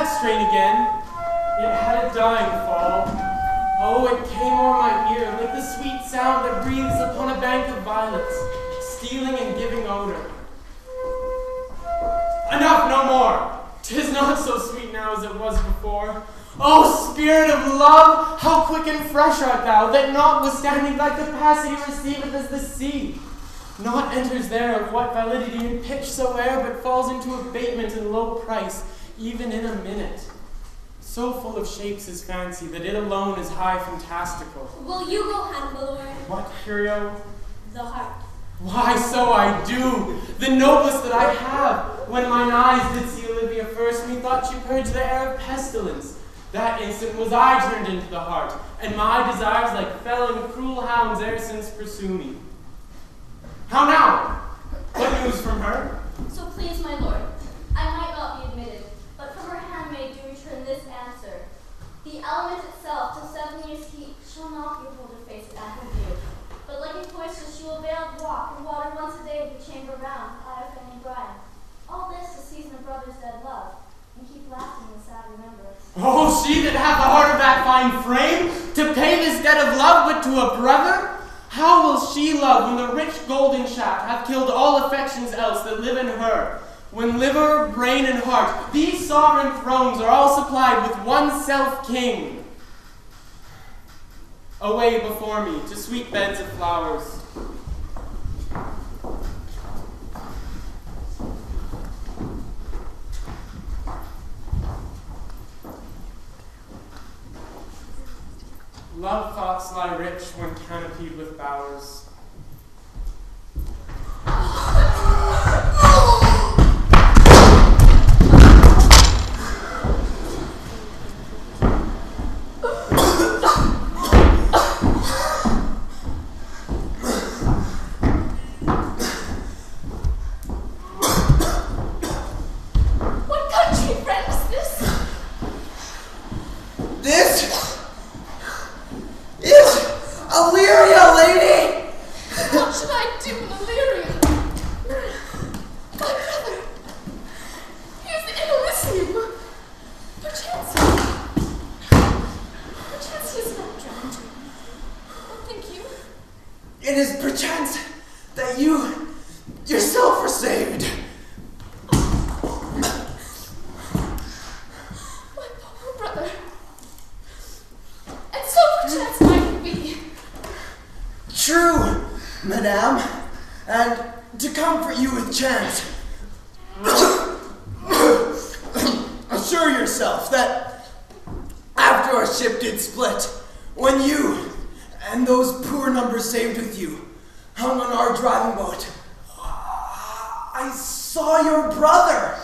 that strain again. It had a dying fall. Oh, it came o'er my ear like the sweet sound that breathes upon a bank of violets, stealing and giving odor. Enough, no more! 'Tis not so sweet now as it was before. O spirit of love, how quick and fresh art thou, that notwithstanding thy capacity receiveth as the sea. Naught enters there of what validity and pitch soe'er, but falls into abatement and low price, even in a minute. So full of shapes is fancy, that it alone is high fantastical. Will you go hand, my lord? What, Curio? The heart. Why, so I do. The noblest that I have. When mine eyes did see Olivia first, methought she purged the air of pestilence. That instant was I turned into the heart, and my desires like felling cruel hounds e'er since pursue me. How now? What news from her? So please, my lord, I might not be admitted, but from her handmaid do return this answer. The element itself, till 7 years' heat, shall not behold her face at her view. But like a cloister she will veiled walk, and water once a day the chamber round, eye of any bride. All this to season a brother's dead love, and keep lasting the sad remembrance. Oh, she that hath the heart of that fine frame, to pay this debt of love but to a brother? How will she love when the rich golden shaft hath killed all affections else that live in her? When liver, brain, and heart, these sovereign thrones are all supplied with one self-king. Away before me to sweet beds of flowers. Love thoughts lie rich when canopied with bowers. What country, friend, is this? This is Illyria, lady! What should I do in Illyria? My brother, he is in Elysium. Perchance he is not drowned. What think you? It is perchance that you yourself were saved. My poor brother. And so perchance might be. True, madame, and to comfort you with chance, assure yourself that after our ship did split, when you and those poor numbers saved with you hung on our driving boat, I saw your brother,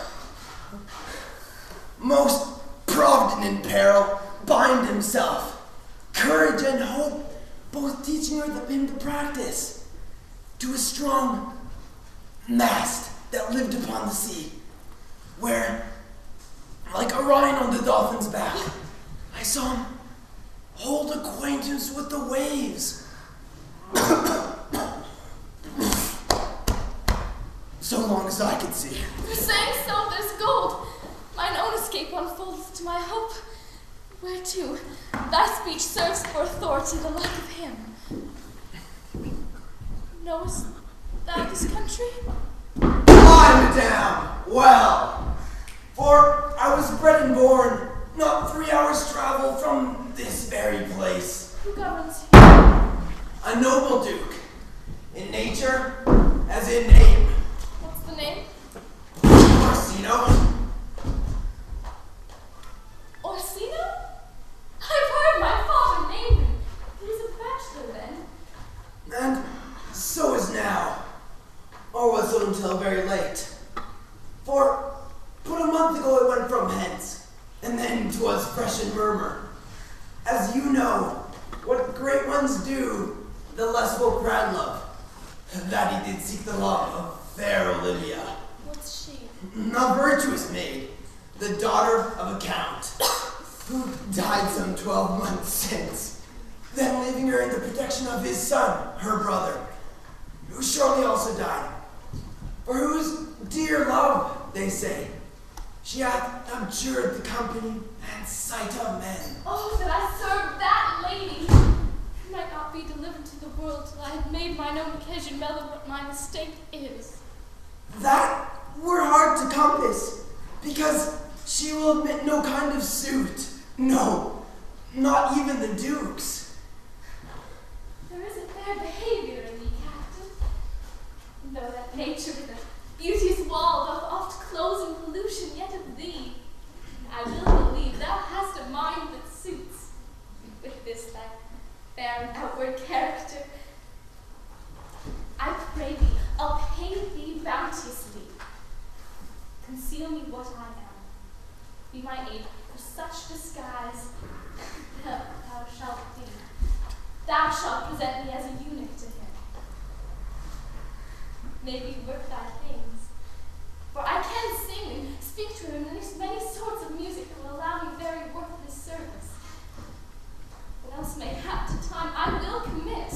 most provident in peril, bind himself, courage and hope, both teaching him to practice, to a strong mast that lived upon the sea, where, like Orion on the dolphin's back, I saw him hold acquaintance with the waves. So long as I could see. For saying so, there's gold. Mine own escape unfolds to my hope. Whereto thy speech serves for authority the like of him. Knowest thou this country? Aye, madame, well, for I was bred and born not 3 hours' travel from this very place. Who governs here? A noble duke, in nature as in name. What's the name? Orsino. Orsino? I've heard my father name him. He's a bachelor then. And so is now, or was so until very late. For but a month ago it went from hence, and then 'twas fresh in murmur. As you know, what great ones do, the less will crowd love. That he did seek the love of fair Olivia, What's she? a virtuous maid, the daughter of a count, who died some 12 months since, then leaving her in the protection of his son, her brother, who surely also died, for whose dear love, they say, she hath abjured the company and sight of men. Oh, that I served that lady! It might not be delivered to the world till I had made mine own occasion mellow what mine estate is. That were hard to compass, because she will admit no kind of suit. No, not even the Duke's. There is a fair behavior in thee, Captain. Though that nature with a beauteous wall doth oft close in pollution, yet of thee I will believe thou hast a mind that suits with this thy fair and outward character. I pray thee, I'll pay thee bounteously. Conceal me what I am. Be my aid for such disguise. Thou shalt be. Thou shalt present me as a eunuch to him. May we work thy things. For I can sing and speak to him in many sorts of music that will allow me very worth of his service. What else may hap to time I will commit.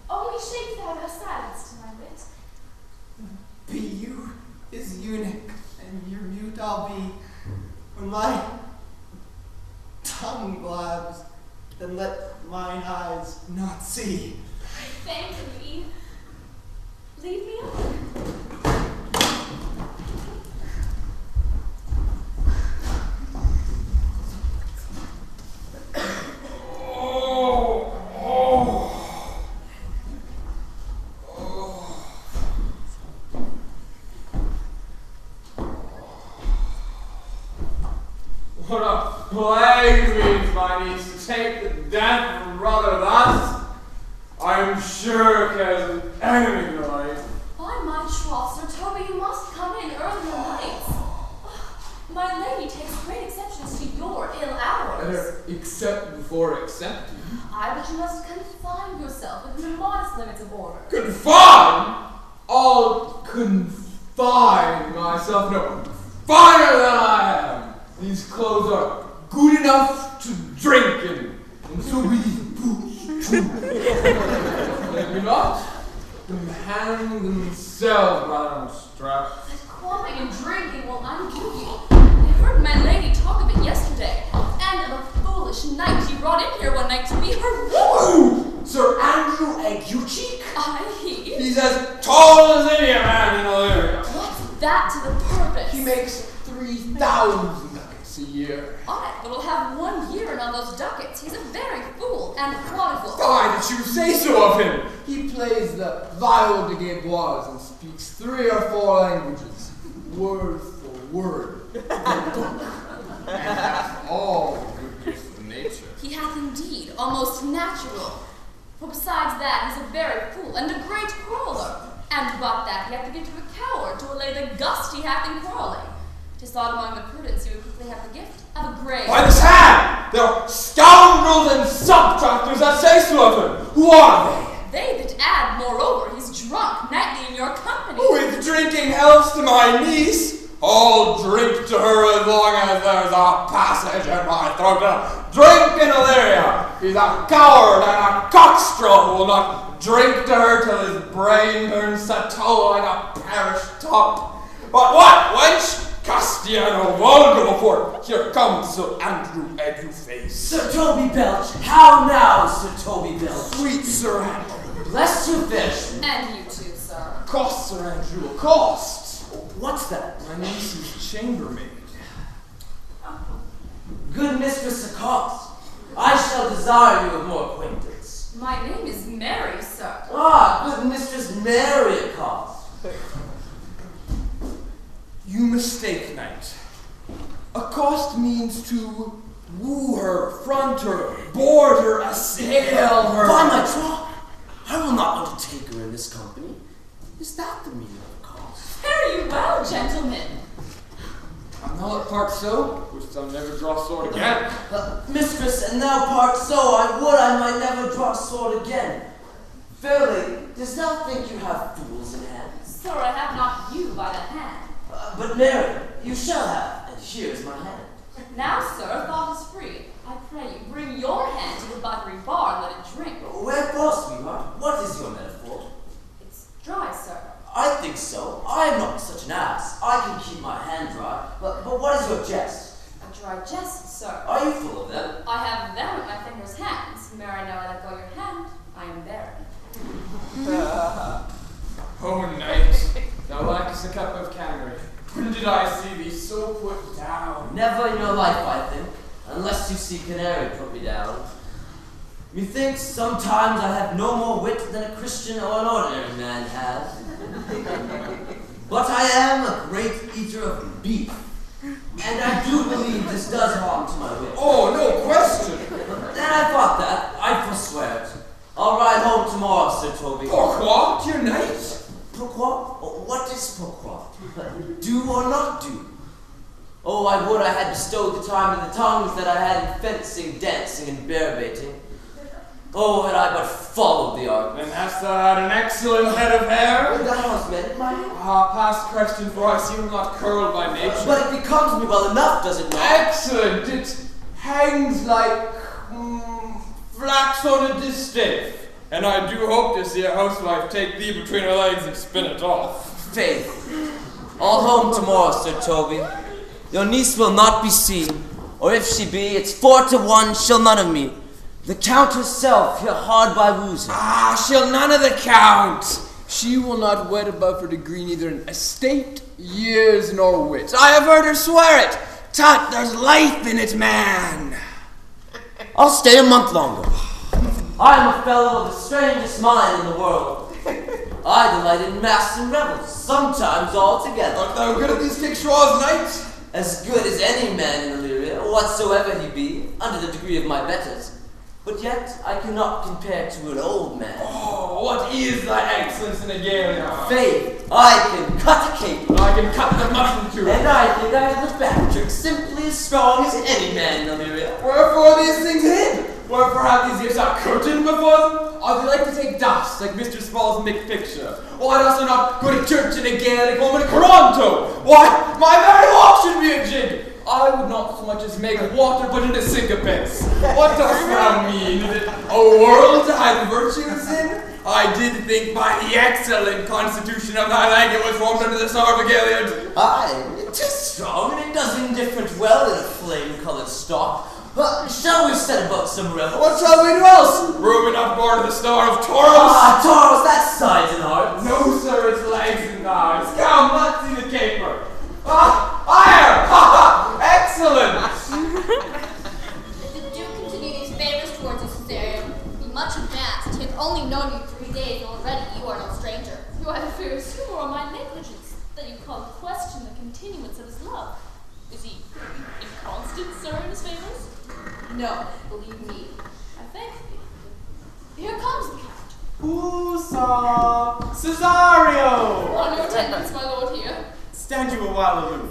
Only shake thou thy silence to my wit. Be you his eunuch, and your mute I'll be. When my tongue blabs, then let mine eyes not see. Thank thee. Lead me on. What a plague means my niece to take the death from brother thus. I am sure cares an enemy delight. By my troth, Sir Toby, you must come in earlier nights. My lady takes great exceptions to your ill hours. Except before accepting. Aye, but you must confine yourself within the modest limits of order. Confine? I'll confine myself. No, finer than I am. These clothes are good enough to drink in, and so be the boots too. Maybe not. Them hang themselves rather on straps. That quaffing and drinking will undo you. I heard my lady talk of it yesterday, and of a foolish knight she brought in here one night to be her wooer. Ooh, Sir Andrew Aguecheek? Aye, he? He's as tall as any man in Illyria. What's that to the purpose? He makes 3,000 ducats a year. Aye, but we'll have 1 year in on those ducats. He's a very fool and prodigal. Why did you say so of him? He plays the viol de Gauloise and speaks 3 or 4 languages, word for word. And all good gifts of nature. He hath indeed, almost natural. For besides that, he's a very fool and a great quarreller. And but that, he hath the gift of a coward to allay the gust he hath in quarrelling. 'Tis thought among the prudence he would quickly have the gift of a grave. By this hand! There are scoundrels and subtractors that say so of him. Who are they? They that add, moreover, he's drunk nightly in your company. With drinking health to my niece, I'll drink to her as long as there's a passage in my throat. Drink in Illyria. He's a coward and a cockstraw who will not drink to her till his brain turns Sato like a parish top. But what, wench? Castiano Volga before here comes Sir Andrew Agueface. Sir Toby Belch, how now, Sir Toby Belch? Sweet Sir Andrew. Bless you, fish. And you too, sir. Cost, Sir Andrew, cost. What's that? My niece's chambermaid. Good Mistress Acost, I shall desire you of more acquaintance. My name is Mary, sir. Ah, good Mistress Mary Acost. You mistake, knight. Accost means to woo her, front her, board her, assail her. By my troth, I will not undertake her in this company. Is that the meaning of accost? Fare you well, gentlemen. And thou that part so, wouldst thou never draw sword again? Mistress, and thou part so, I would I might never draw sword again. Verily, dost thou think you have fools in hand? Sir, I have not you by the hand. But Mary, you shall have, and here's my hand. Now, sir, thought is free. I pray you, bring your hand to the buttery bar and let it drink. Wherefore, sweetheart? What is your metaphor? It's dry, sir. I think so. I am not such an ass. I can keep my hand dry. But what is our jest, sir. Are you full of them? I have them at my fingers' hands. Mere I know I let go your hand, I am barren. Oh, knight, thou lackest a cup of canary. When did I see thee so put down? Never in your life, I think, unless you see canary put me down. Methinks sometimes I have no more wit than a Christian or an ordinary man has. But I am a great eater of beef, and I do believe this does harm to my wit. Oh, no question. Then I thought that, I'd forswear it. I'll ride home tomorrow, Sir Toby. Pourquoi, dear knight? Pourquoi? What is pourquoi? Do or not do? Oh, I would I had bestowed the time and the tongues that I had in fencing, dancing, and bear baiting. Oh, had I but followed the argument. Then hast thou had an excellent head of hair? That was meant, my head. Past question, for I see not curled by nature. But it becomes me well enough, does it not? Excellent! It hangs like flax on a distaff. And I do hope to see a housewife take thee between her legs and spin it off. Faith. I'll home tomorrow, Sir Toby. Your niece will not be seen, or if she be, it's 4 to 1 she'll none of me. The Count herself, here hard by woozing. She'll none of the Count. She will not wed above her degree neither in estate, years, nor wit. I have heard her swear it. Tut, there's life in it, man. I'll stay a month longer. I am a fellow of the strangest mind in the world. I delight in masks and revels, sometimes all together. Art thou good at these kickshaws, knight? As good as any man in Illyria, whatsoever he be, under the degree of my betters. But yet I cannot compare to an old man. Oh, what is thy excellence in a gale? Faith, I can cut a cape. I can cut the mutton to it. And I think I have the back trick simply as strong as any man in Illyria. Wherefore these things hid? Wherefore have these ears a curtain before them? Or they like to take dust, like Mr. Small's Mick picture? Or I'd also not go to church in a Gaelic home in Toronto? Why, my very walk should be a jig! I would not so much as make water put into syncopes. What dost thou mean? Is it a world to hide virtues in? I did think by the excellent constitution of thy leg it was formed under the star of a Gilead. Aye, it is strong, and it does indifferent well in a flame-coloured stock. Shall we set about some revel? What shall we do else? Reuben upboard of the star of Taurus? Taurus, that's sides and hearts. No, sir, it's legs and thighs. Come, let's see the caper. Fire! Ha! Excellent! If the Duke continue these favors towards us, Caesarion, be much advanced. He hath only known you 3 days, and already you are no stranger. You either fear his humor or my negligence, that you call in question the continuance of his love. Is he inconstant, sir, in his favors? No, believe me. I thank thee. Here comes the Count. Usa! Cesario! On your attendance, my lord, here. Stand you a while aloof.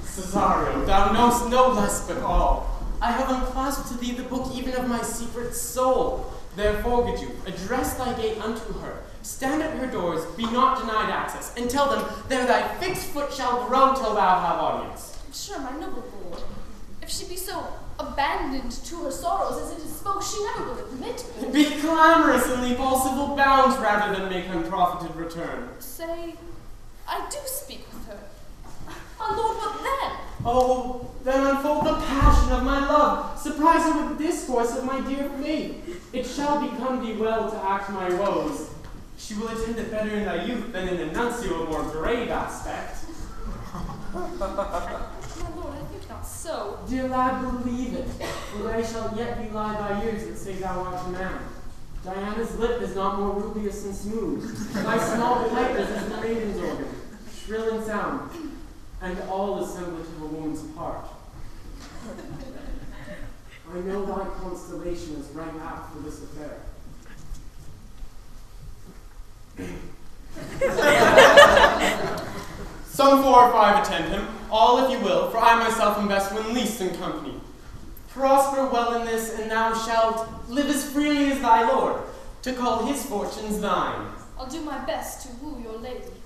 Cesario, thou knowst no less but all. I have unclasped to thee the book even of my secret soul. Therefore, good you, address thy gate unto her. Stand at her doors, be not denied access, and tell them, there thy fixed foot shall grow till thou have audience. Sure, my noble lord, if she be so abandoned to her sorrows as it is spoke, she never will admit me. Be clamorous and leave all civil bounds rather than make unprofited return. Say, I do speak with her. My lord, what then? Oh, then unfold the passion of my love. Surprise her with discourse of my dear mate. It shall become thee well to act my woes. She will attend it better in thy youth than in a nuncio of more grave aspect. My lord, I think not so. Dear lad, believe it, for they shall yet belie thy years that say thou art a man. Diana's lip is not more rubious and smooth. Thy small pipe is as the maiden's organ, shrill in sound, and all the semblance of a woman's part. I know thy constellation is right apt for this affair. Some 4 or 5 attend him, all if you will, for I myself am best when least in company. Prosper well in this, and thou shalt live as freely as thy lord, to call his fortunes thine. I'll do my best to woo your lady.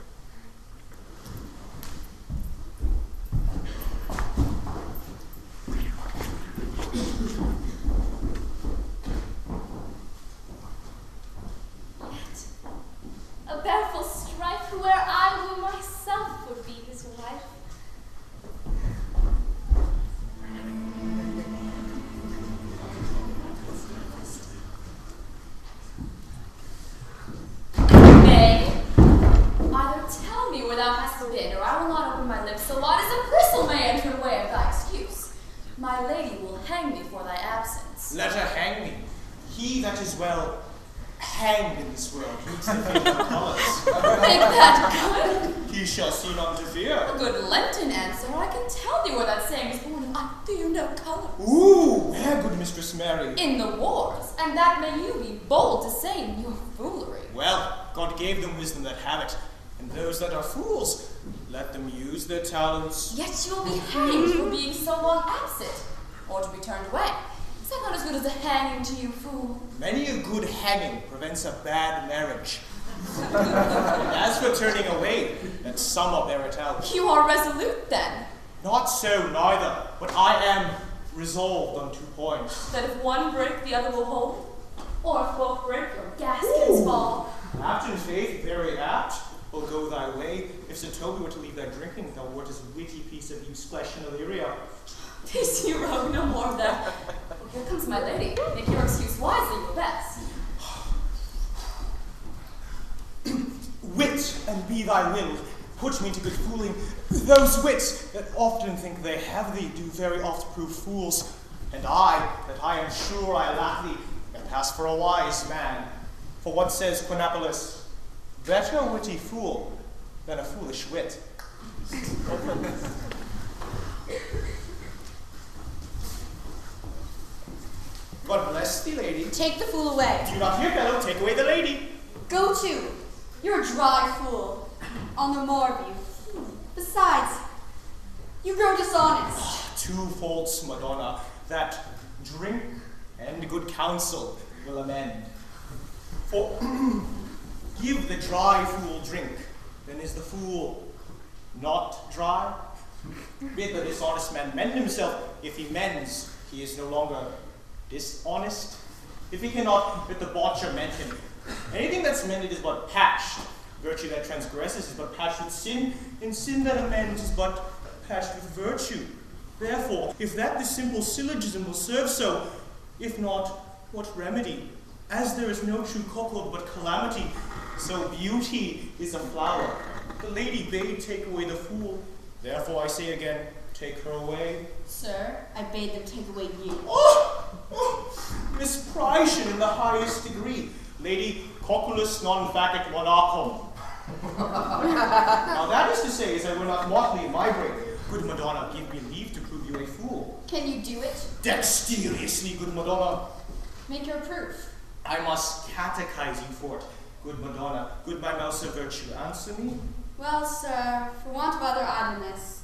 A bearful strife where I who myself would be his wife. My lady will hang me for thy absence. Let her hang me. He that is well hanged in this world meets the fate of colours. Make that good. He shall see none to fear. A good Lenten answer. I can tell thee where that saying is born, and I fear no colours. Ooh, where, good Mistress Mary? In the wars, and that may you be bold to say in your foolery. Well, God gave them wisdom that have it, and those that are fools, let them use their talents. Yet you'll be hanged for being so long absent, or to be turned away. Is that not as good as a hanging to you, fool? Many a good hanging prevents a bad marriage. And as for turning away, let some of bear it out. You are resolute, then, Not so, neither, but I am resolved on 2 points. that if one break, the other will hold? Or if both break, your gaskets fall? Apt in faith, very apt. Will go thy way. If Sir Toby were to leave thy drinking, thou wert as a witty piece of used flesh in Illyria. Peace, you rogue, no more of that. Well, here comes my lady. Make your excuse wisely, your best. Wit, and be thy will, put me to good fooling. Those wits that often think they have thee do very oft prove fools. And I, that I am sure I lack thee, and pass for a wise man. For what says Quinapolus? Better a witty fool than a foolish wit. God bless thee, lady. Take the fool away. Do you not hear, fellow? Take away the lady. Go to. You're a dry fool. I'll know more of you. Besides, you grow dishonest. 2 faults, Madonna, that drink and good counsel will amend. For give the dry fool drink, then is the fool not dry? Bid the dishonest man mend himself. If he mends, he is no longer dishonest. If he cannot, bid the botcher mend him. Anything that's mended is but patched. Virtue that transgresses is but patched with sin, and sin that amends is but patched with virtue. Therefore, if that this simple syllogism will serve so, if not, what remedy? As there is no true cuckold but calamity, so beauty is a flower. The lady bade take away the fool. Therefore I say again, take her away. Sir, I bade them take away you. Misprision in the highest degree. Lady, cocculus non facet monarchum. Now that is to say, as I will not motley my brain. Good Madonna, give me leave to prove you a fool. Can you do it? Dexterously, good Madonna. Make your proof. I must catechize you for it. Good Madonna, good my mouse of virtue, answer me. Well, sir, for want of other idleness,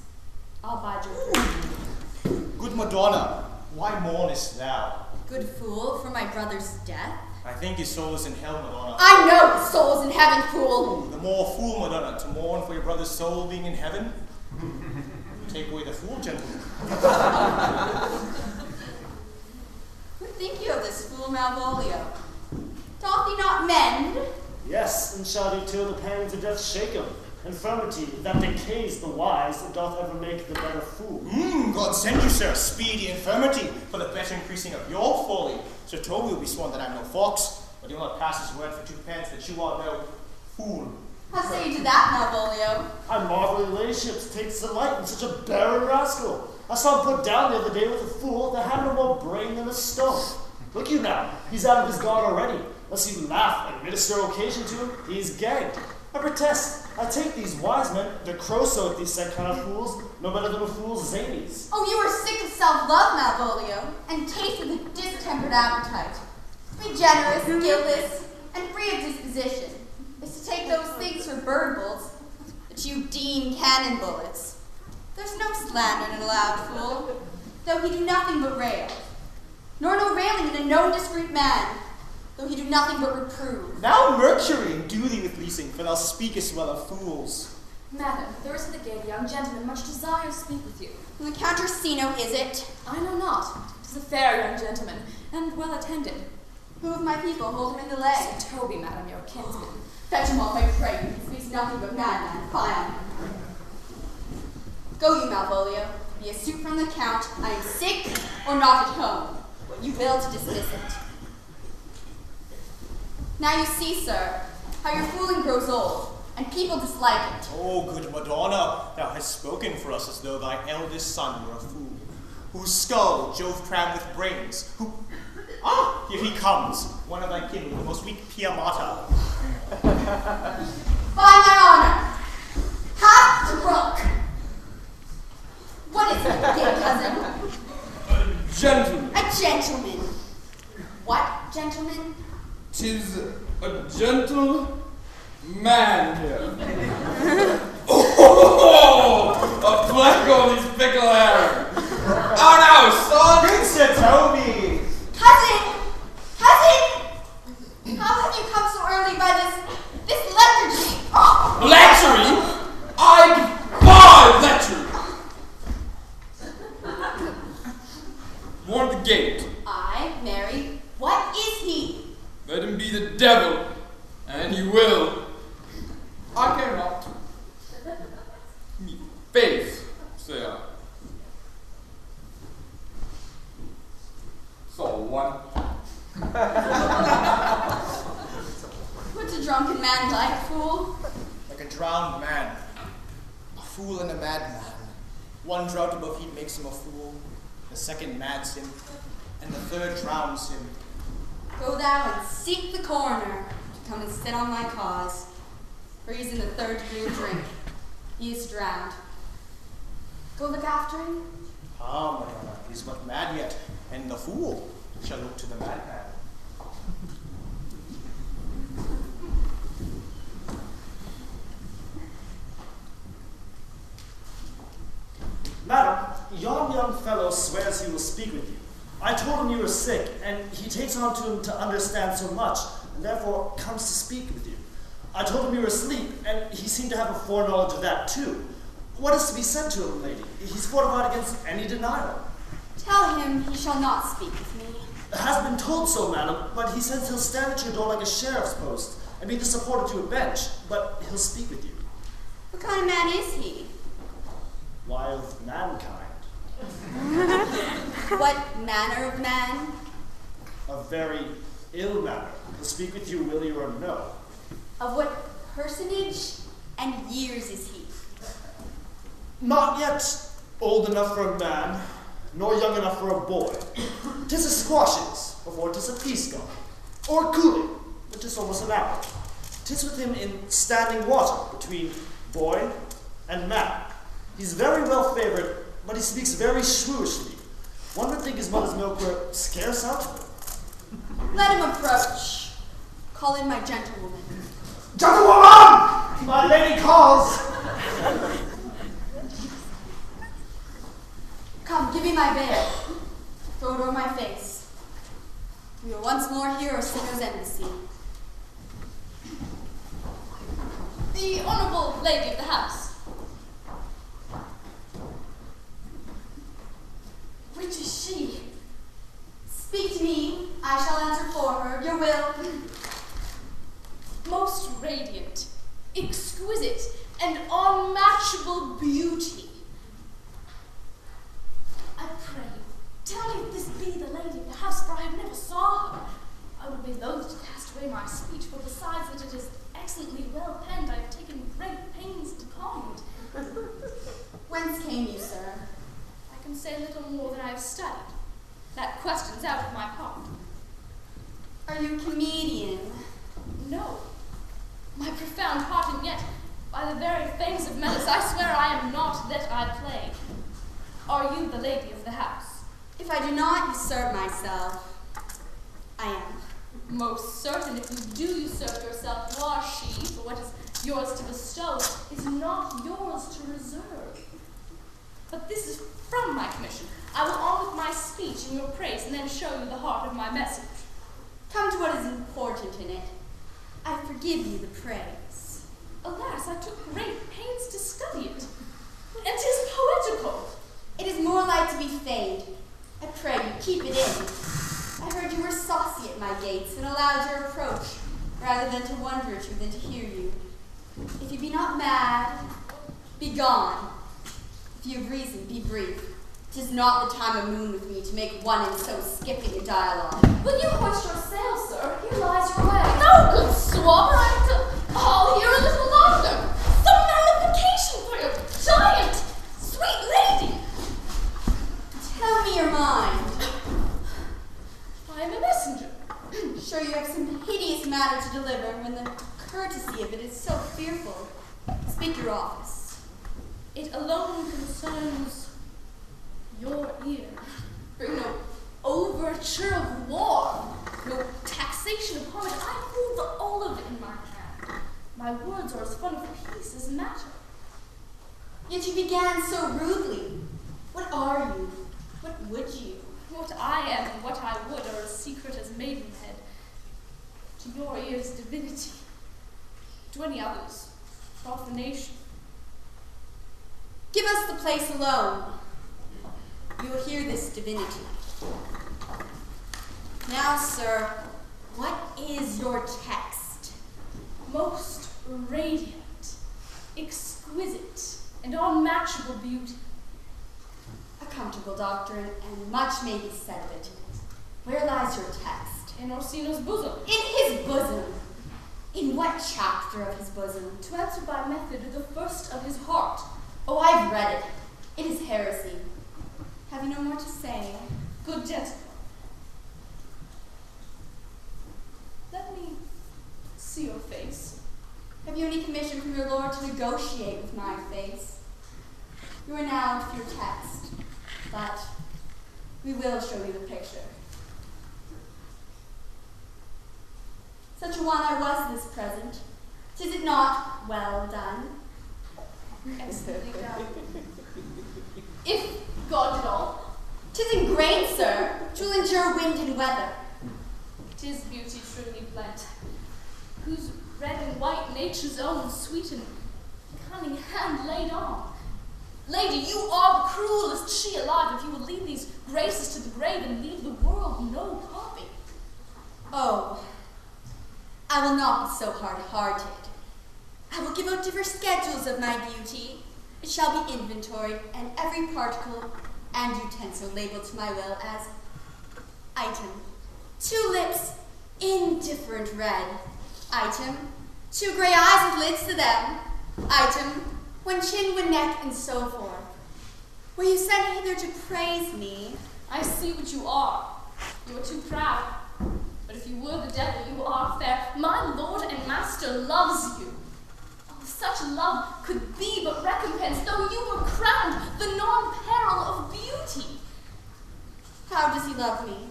I'll bide your proof. Good Madonna, why mournest thou? Good fool, for my brother's death. I think his soul is in hell, Madonna. I know his soul is in heaven, fool. The more fool, Madonna, to mourn for your brother's soul being in heaven. Take away the fool, gentlemen. What think you of this fool Malvolio? Doth he not mend? Yes, and shall do till the pangs of death shake him. Infirmity that decays the wise doth ever make the better fool. God send you, sir, speedy infirmity for the better increasing of your folly. Sir Toby will be sworn that I am no fox, but he will not pass his word for 2 pence that you are no fool. How say you to that, Malvolio? I marvel your ladyships takes delight in such a barren rascal. I saw him put down the other day with a fool that had no more brain than a stone. Look you now, he's out of his guard already. Unless you laugh and minister occasion to him, he's gagged. I protest, I take these wise men to crow-so at these said kind of fools, no better than a fool's zanies. Oh, you are sick of self-love, Malvolio, and taste with a distempered appetite. Be generous, guiltless, and free of disposition, is to take those things for bird bolts that you deem cannon bullets. There's no slander in a loud fool, though he do nothing but rail, nor no railing in a known discreet man, though he do nothing but reprove. Now Mercury endue thee with leasing, for thou speakest well of fools. Madam, there is in the gate a young gentleman much desire to speak with you. And the Count Orsino, is it? I know not. 'Tis a fair young gentleman, and well attended. Who of my people hold him in delay? Sir Toby, madam, your kinsman. Fetch him off, I pray. He speaks nothing but madman. Fie on him. Go you, Malvolio. Be a suit from the Count. I am sick or not at home. What you will to dismiss it. Now you see, sir, how your fooling grows old, and people dislike it. Oh, good Madonna, thou hast spoken for us as though thy eldest son were a fool. whose skull Jove crammed with brains, who... Ah, here he comes, one of thy kin with the most weak Piamata. By my honor, half drunk. What is it, dear cousin? Gentlemen. A gentleman. What gentleman? 'Tis a gentle man here. A black on his pickle hair. Oh no, son! Good Sir Toby! Cousin! Cousin! How have you come so early by this lethargy? Oh. Lechery? I buy lechery! Warn the gate. I, Mary, what is he? Let him be the devil, and he will. I care not. Me faith, say I. Saw one. What's a drunken man like, fool? Like a drowned man. A fool and a madman. One drought above heat makes him a fool. The second mads him. And the third drowns him. Go thou and seek the coroner to come and sit on my cause. For he's in the third degree of drink. He is drowned. Go look after him. Ah, my honor, he's but mad yet, and the fool shall look to the madman. Madam, yon young fellow swears he will speak with you. I told him you were sick, and he takes on to him to understand so much, and therefore comes to speak with you. I told him you were asleep, and he seemed to have a foreknowledge of that too. What is to be said to him, lady? He's fortified against any denial. Tell him he shall not speak with me. Has been told so, madam, but he says he'll stand at your door like a sheriff's post, and be the supporter to a bench, but he'll speak with you. What kind of man is he? Why, of mankind. What manner of man? A very ill manner. He'll speak with you, will you or no. Of what personage and years is he? Not yet old enough for a man, nor young enough for a boy. 'Tis a squashes, before 'tis a peace gone. Or cooling, but 'tis almost an hour. 'Tis with him in standing water between boy and man. He's very well favored, but he speaks very shrewishly. One would think his mother's milk were scarce out of him. Let him approach. Call in my gentlewoman. Gentlewoman! My lady calls. Come, give me my veil. Throw it over my face. We are once more here at Sinner's Embassy. The honorable lady of the house. Which is she? Speak to me. I shall answer for her. Your will. Most radiant, exquisite, and unmatchable beauty. I pray you, tell me if this be the lady of the house, for I have never saw her. I would be loath to cast away my speech, for besides that it is excellently well penned, I have taken great pains to con it. Whence came you, sir? I can say little more than I have studied. That question's out of my part. Are you a comedian? No. My profound heart, and yet, by the very face of Melis, I swear I am not that I play. Are you the lady of the house? If I do not usurp myself, I am. Most certain, if you do usurp yourself, you are she, for what is yours to bestow is not yours to reserve. But this is from my commission. I will on with my speech in your praise, and then show you the heart of my message. Come to what is important in it. I forgive you the praise. Alas, I took great pains to study it. And 'tis poetical. It is more like to be feigned. I pray you, keep it in. I heard you were saucy at my gates, and allowed your approach, rather than to wonder at you than to hear you. If you be not mad, be gone. If you have reason, be brief. 'Tis not the time of moon with me to make one in so skipping a dialogue. Will you hoist your sail, sir? Here lies your way. No, good swabber, I am to haul here a little longer. Some nullification for your giant, sweet lady. Tell me matter to deliver when the courtesy of it is so fearful. Speak your office. It alone concerns your ear. Bring no overture of war, no taxation upon it. I hold the olive in my hand. My words are as fond of peace as matter. Yet you began so rudely. What are you? What would you? What I am and what I would are as secret as maidenhead. To your ears, divinity. To any others, profanation. Give us the place alone. You will hear this divinity. Now, sir, what is your text? Most radiant, exquisite, and unmatchable beauty. A comfortable doctrine, and much may be said of it. Where lies your text? In Orsino's bosom. In his bosom. In what chapter of his bosom? To answer by method, the first of his heart. Oh, I've read it. It is heresy. Have you no more to say? Good gentleman. Let me see your face. Have you any commission from your lord to negotiate with my face? You are now with your text, but we will show you the picture. Such a one I was this present. 'Tis it not well done? Excellently done. If God did all. 'Tis ingrained, sir. 'Twill endure wind and weather. 'Tis beauty truly blent, whose red and white nature's own sweet and cunning hand laid on. Lady, you are the cruelest she alive if you will lead these graces to the grave and leave the world no copy. Oh, I will not be so hard-hearted. I will give out different schedules of my beauty. It shall be inventoried, and every particle and utensil labeled to my will as item, 2 lips, indifferent red. Item, 2 gray eyes with lids to them. Item, 1 chin, 1 neck, and so forth. Were you sent hither to praise me? I see what you are. You are too proud. But if you were the devil, you are fair. My lord and master loves you. Oh, such love could be but recompense, though you were crowned the non-peril of beauty. How does he love me?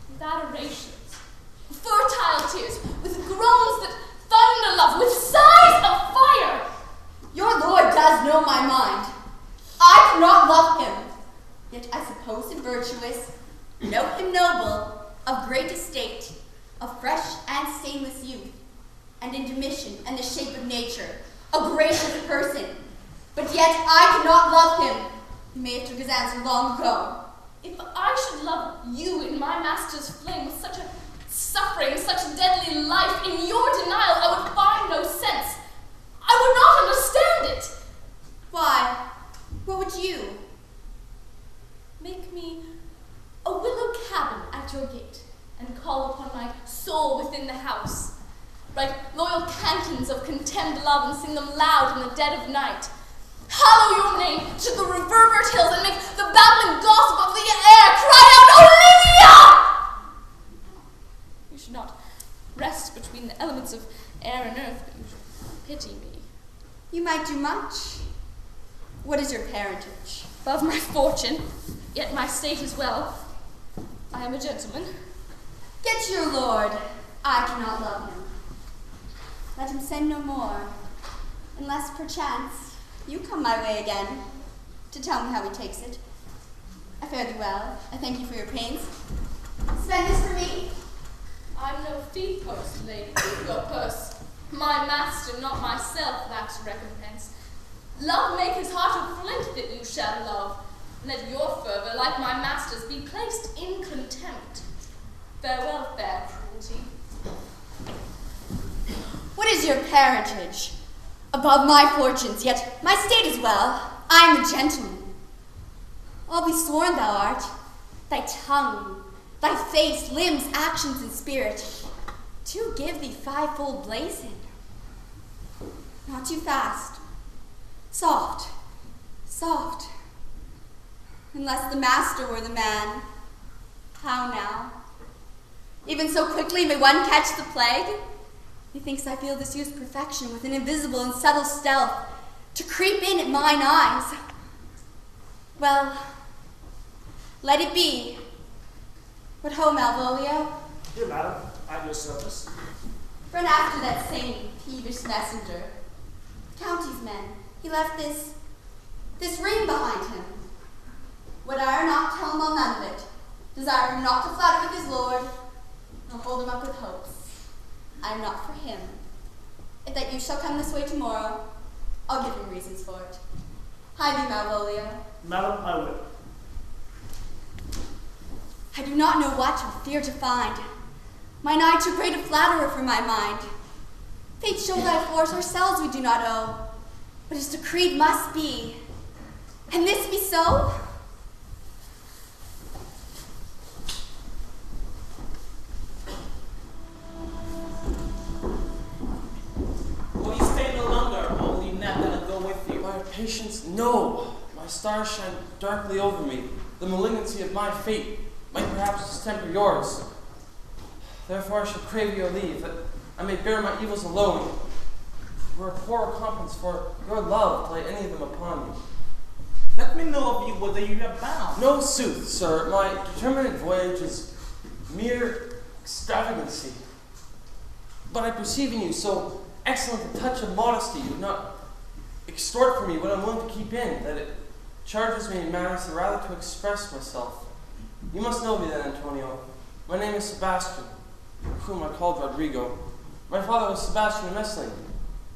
With adorations, fertile tears, with groans that thunder love, with sighs of fire. Your lord does know my mind. I cannot love him. Yet I suppose him virtuous, know him noble, of great estate, of fresh and stainless youth, and in dimission and the shape of nature, a gracious person. But yet I cannot love him. He may have took his answer long ago. If I should love you in my master's flame with such a suffering, such deadly life, in your denial I would find no sense. I would not understand it. Why? What would you? Make me a willow cabin at your gate, and call upon my soul within the house. Write loyal cantons of contemned love, and sing them loud in the dead of night. Hallow your name to the reverberate hills, and make the babbling gossip of the air cry out, Olivia! You should not rest between the elements of air and earth, but you should pity me. You might do much. What is your parentage? Above my fortune, yet my state is well. I am a gentleman. Get your lord. I cannot love him. Let him send no more, unless perchance you come my way again to tell me how he takes it. I fare thee well. I thank you for your pains. Spend this for me. I'm no fee post, lady. Your purse. My master, not myself, lacks recompense. Love make his heart of flint that you shall love. Let your fervour, like my master's, be placed in contempt. Farewell, fair cruelty. What is your parentage? Above my fortunes, yet my state is well. I am a gentleman. I'll be sworn thou art. Thy tongue, thy face, limbs, actions, and spirit, to give thee 5-fold blazon. Not too fast. Soft, soft. Unless the master were the man. How now? Even so quickly may one catch the plague? Methinks I feel this youth's perfection with an invisible and subtle stealth to creep in at mine eyes. Well, let it be. But ho, Malvolio. Here, madam, at your service. Run after that same peevish messenger. County's men, he left this ring behind him. Would I or not tell him all none of it, desire him not to flatter with his lord, nor hold him up with hopes. I am not for him. If that youth shall come this way tomorrow, I'll give him reasons for it. Hie thee, Malvolio. Madam, I will. I do not know what or fear to find. Mine eye too great a flatterer for my mind. Fate show thy force, ourselves we do not owe, but as decreed must be. And this be so? Will you stay no longer, or will you not gonna go with you? My patience, no. My stars shine darkly over me. The malignancy of my fate might perhaps distemper yours. Therefore I shall crave your leave, that I may bear my evils alone. Were a poor recompense for your love to lay any of them upon you. Let me know of you whether you are bound. No sooth, sir. My determinate voyage is mere extravagancy. But I perceive in you so excellent a touch of modesty, you do not extort from me what I'm willing to keep in, that it charges me in matters the rather to express myself. You must know me then, Antonio. My name is Sebastian, whom I called Rodrigo. My father was Sebastian of Messling,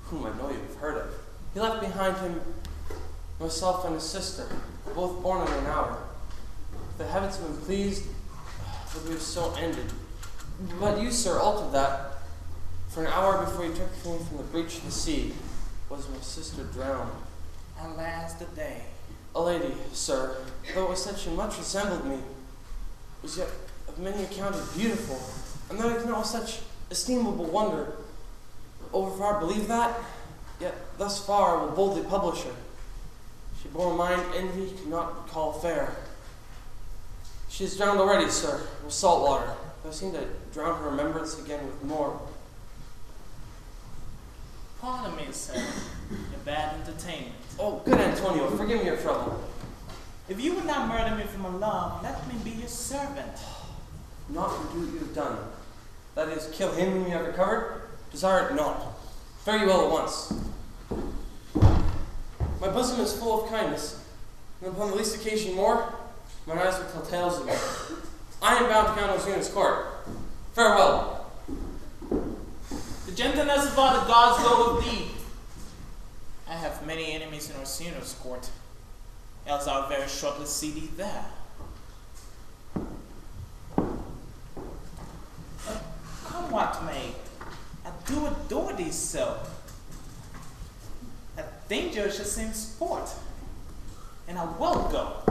whom I know you have heard of. He left behind him myself and his sister, both born in an hour. If the heavens have been pleased, would we have so ended. But you, sir, altered that. For an hour before you took me from the breach of the sea, was my sister drowned. Alas, the day. A lady, sir, though it was said she much resembled me, was yet of many accounted beautiful, and that I did not with such estimable wonder. Overfar believe that, yet thus far I will boldly publish her. She bore a mind envy could not call fair. She is drowned already, sir, with salt water, though I seem to drown her remembrance again with more. Pardon me, sir. Your bad entertainment. Oh, good Antonio, forgive me your trouble. If you would not murder me for my love, let me be your servant. Not to do what you have done. That is, kill him whom you have recovered? Desire it not. Fare you well at once. My bosom is full of kindness, and upon the least occasion more, mine eyes will tell tales of it. I am bound to Count Osina's court. Farewell. The gentleness of all the gods go with thee. I have many enemies in Orsino's court, else I'll very shortly see thee there. Come what may, I do adore thee so. A danger shall seem sport, and I will go.